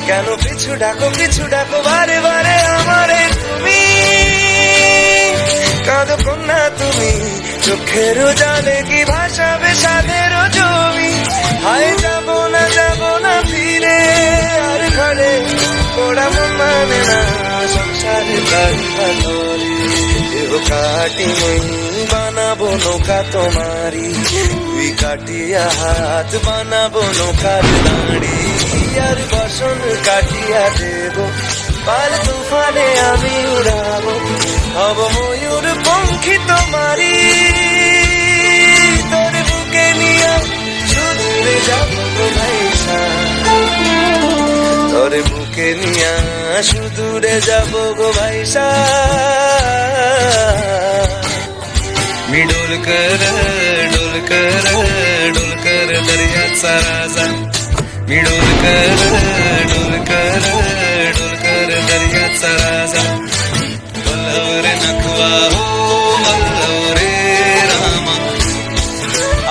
কেন পিছু ডাকো বারে বারে আমারে তুমি, কাঁদো কন্যা তুমি, চোখের জলে কি ভাসাবে সাদের জমি। হায় যাবো না ফিরে আর ঘরে, ওরা মন মানে না সংসারে কাঠি কাটি বানাবো নৌকা তোমারি, তুই কাটিয়া হাত বানাবো নৌকার দাঁড়ি। আর বসন কাটিয়া দেব পাল তুফানে আমি উড়াবো, হব ময়ূর পঙ্খী তোমারি। তোর বুকে নিয়ে সুদূরে যাবো গো ভাইসা, তোর বুকে নিয়ে সুদূরে যাবো গো ভাইসা। मी डोल कर दर्याचा राजा, मी डोल कर दर्याचा राजा। वल्लव रे नखवा हो वल्लव रे रामा,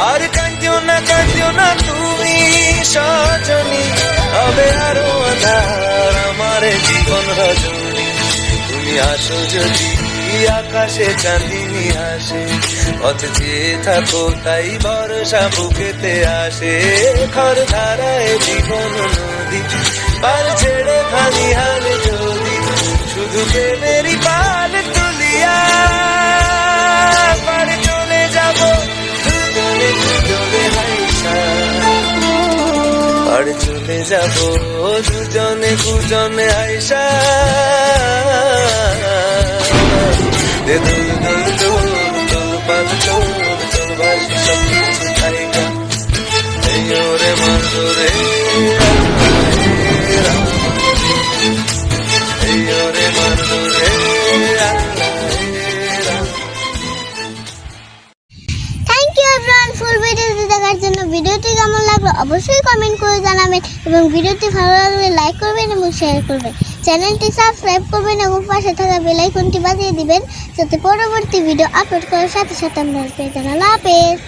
আর কাঁদিও না তুমি সজনী, হবে আরো আধার আমার জীবন রজনী। তুমি আসো যদি আকাশে চাঁদিনী আসে, পথ চেয়ে থাকো তাই ভরসা বুকেতে আসে। খর ধারায় জীবন নদী পাল ছেড়ে খালি হাল যদি, শুধু প্রেমেরই পাল তুলিয়া পারে চলে যাব দুজনে হাইসা, পারে চলে যাব দুজনে হাইসা। দোল পাল চল বাসি সব কিছু থাইকা, এই ওরে মারো রে এই ওরে মারো রে। থ্যাংক ইউ এভরিওয়ান ফুল ভিডিওটি দেখার জন্য। ভিডিওটি কেমন লাগলো অবশ্যই কমেন্ট করে জানাবেন এবং ভিডিওটি ভালো লাগলে লাইক করবেন এবং শেয়ার করবেন। চ্যানেলটি সাবস্ক্রাইব করবেন এবং পাশে থাকা বেল আইকনটি বাজিয়ে দিবেন যাতে পরবর্তী ভিডিও আপলোড করার সাথে সাথে আপনারা পেয়ে যান। আল্লাহ হাফেজ।